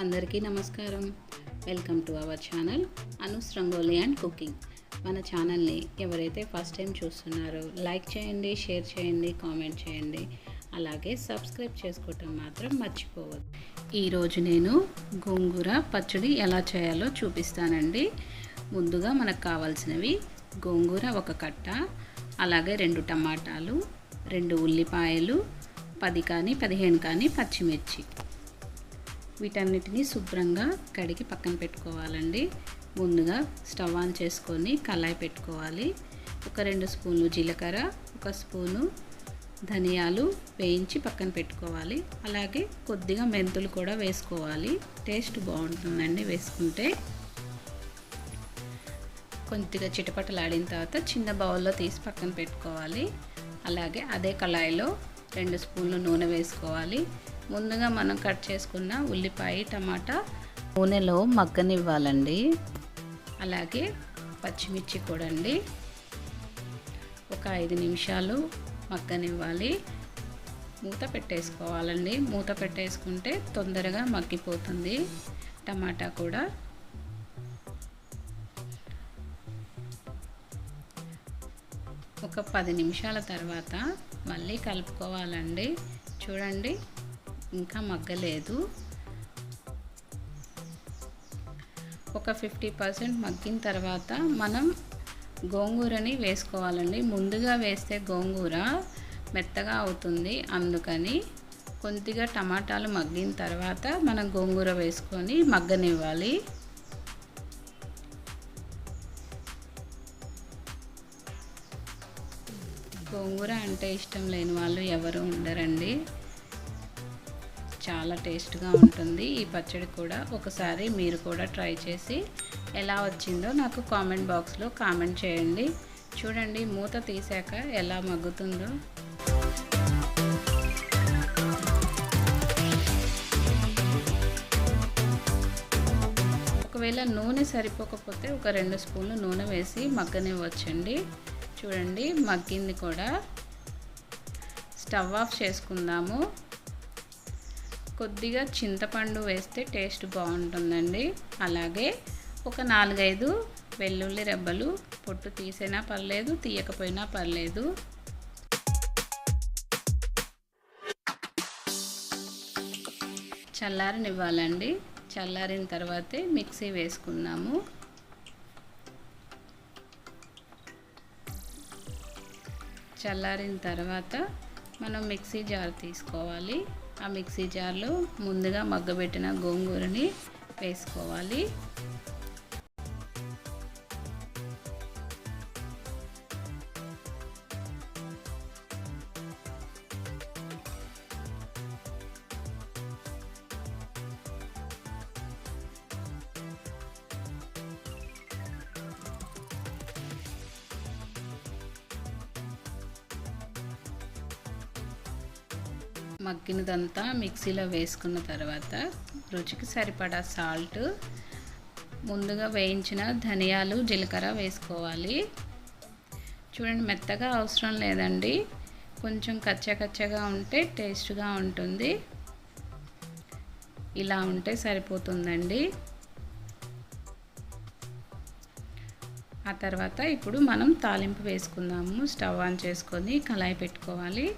అందరికీ నమస్కారం. Welcome to our channel Anu's rangoli and cooking. మన ఛానల్ని ఎవరైతే ఫస్ట్ టైం చూస్తున్నారో లైక్ చేయండి, షేర్ చేయండి, కామెంట్ చేయండి. అలాగే సబ్స్క్రైబ్ చేసుకోవటం మాత్రం మర్చిపోవద్దు. ఈరోజు నేను గోంగూర పచ్చడి ఎలా చేయాలో చూపిస్తానండి. ముందుగా మనకు కావాల్సినవి గోంగూర ఒక కట్ట, అలాగే 2 టమాటాలు, 2 ఉల్లిపాయలు, 10 కానీ 15 కానీ పచ్చిమిర్చి. వీటన్నిటిని శుభ్రంగా కడిగి పక్కన పెట్టుకోవాలండి. ముందుగా స్టవ్ ఆన్ చేసుకొని కళాయి పెట్టుకోవాలి. ఒక 2 స్పూన్లు జీలకర్ర, 1 స్పూను ధనియాలు వేయించి పక్కన పెట్టుకోవాలి. అలాగే కొద్దిగా మెంతులు కూడా వేసుకోవాలి. టేస్ట్ బాగుంటుందండి వేసుకుంటే. కొద్దిగా చిటపటలాడిన తర్వాత చిన్న బౌల్లో తీసి పక్కన పెట్టుకోవాలి. అలాగే అదే కళాయిలో 2 స్పూన్లు నూనె వేసుకోవాలి. ముందుగా మనం కట్ చేసుకున్న ఉల్లిపాయ, టమాటా నూనెలో మగ్గనివ్వాలండి. అలాగే పచ్చిమిర్చి కూడా అండి ఒక 5 నిమిషాలు మగ్గనివ్వాలి. మూత పెట్టేసుకోవాలండి. మూత పెట్టేసుకుంటే తొందరగా మగ్గిపోతుంది టమాటా కూడా. ఒక 10 నిమిషాల తర్వాత మళ్ళీ కలుపుకోవాలండి. చూడండి, ఇంకా మగ్గలేదు. ఒక 50% మగ్గిన తర్వాత మనం గోంగూరని వేసుకోవాలండి. ముందుగా వేస్తే గోంగూర మెత్తగా అవుతుంది. అందుకని కొద్దిగా టమాటాలు మగ్గిన తర్వాత మనం గోంగూర వేసుకొని మగ్గనివ్వాలి. గోంగూర అంటే ఇష్టం లేని వాళ్ళు ఎవరు ఉండరండి. చాలా టేస్ట్గా ఉంటుంది ఈ పచ్చడి కూడా. ఒకసారి మీరు కూడా ట్రై చేసి ఎలా వచ్చిందో నాకు కామెంట్ బాక్స్లో కామెంట్ చేయండి. చూడండి, మూత తీసాక ఎలా మగ్గుతుందో. ఒకవేళ నూనె సరిపోకపోతే ఒక 2 స్పూన్లు నూనె వేసి మగ్గనివ్వచ్చండి. చూడండి, మగ్గింది కూడా. స్టవ్ ఆఫ్ చేసుకుందాము. కొద్దిగా చింతపండు వేస్తే టేస్ట్ బాగుంటుందండి. అలాగే ఒక 4-5 వెల్లుల్లి రెబ్బలు పొట్టు తీసినా పర్లేదు, తీయకపోయినా పర్లేదు. చల్లారనివ్వాలండి. చల్లారిన తర్వాతే మిక్సీ వేసుకుందాము. చల్లారిన తర్వాత మనం మిక్సీ జార్ తీసుకోవాలి. ఆ మిక్సీ జార్లో ముందుగా మగ్గబెట్టిన గోంగూరని వేసుకోవాలి. మగ్గినదంతా మిక్సీలో వేసుకున్న తర్వాత రుచికి సరిపడా సాల్ట్, ముందుగా వేయించిన ధనియాలు, జీలకర్ర వేసుకోవాలి. చూడండి, మెత్తగా అవసరం లేదండి. కొంచెం కచ్చగా ఉంటే టేస్ట్గా ఉంటుంది. ఇలా ఉంటే సరిపోతుందండి. ఆ తర్వాత ఇప్పుడు మనం తాలింపు వేసుకుందాము. స్టవ్ ఆన్ చేసుకొని కళాయి పెట్టుకోవాలి.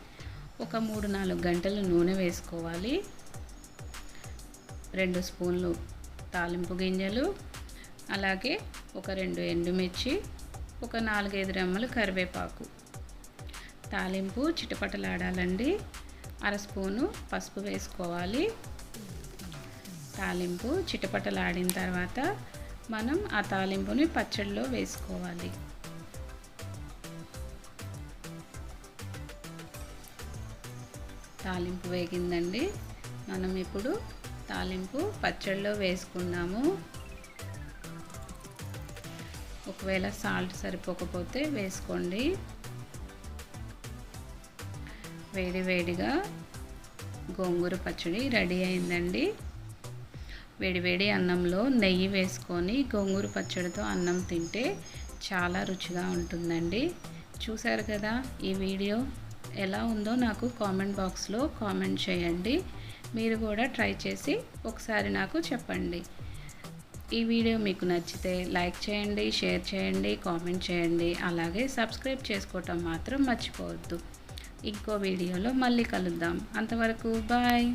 ఒక 3-4 గంటలు నూనె వేసుకోవాలి. 2 స్పూన్లు తాలింపు గింజలు, అలాగే ఒక 2 ఎండుమిర్చి, ఒక 4-5 రెమ్మలు కరివేపాకు. తాలింపు చిటపటలాడాలండి. 1/2 స్పూను పసుపు వేసుకోవాలి. తాలింపు చిటపటలాడిన తర్వాత మనం ఆ తాలింపుని పచ్చడిలో వేసుకోవాలి. తాలింపు వేగిందండి. మనం ఇప్పుడు తాలింపు పచ్చడిలో వేసుకుందాము. ఒకవేళ సాల్ట్ సరిపోకపోతే వేసుకోండి. వేడివేడిగా గోంగూర పచ్చడి రెడీ అయిందండి. వేడివేడి అన్నంలో నెయ్యి వేసుకొని గోంగూర పచ్చడితో అన్నం తింటే చాలా రుచిగా ఉంటుందండి. చూశారు కదా, ఈ వీడియో ఎలా ఉందో నాకు కామెంట్ బాక్స్లో కామెంట్ చేయండి. మీరు కూడా ట్రై చేసి ఒకసారి నాకు చెప్పండి. ఈ వీడియో మీకు నచ్చితే లైక్ చేయండి, షేర్ చేయండి, కామెంట్ చేయండి. అలాగే సబ్స్క్రైబ్ చేసుకోవటం మాత్రం మర్చిపోవద్దు. ఇంకో వీడియోలో మళ్ళీ కలుద్దాం. అంతవరకు బాయ్.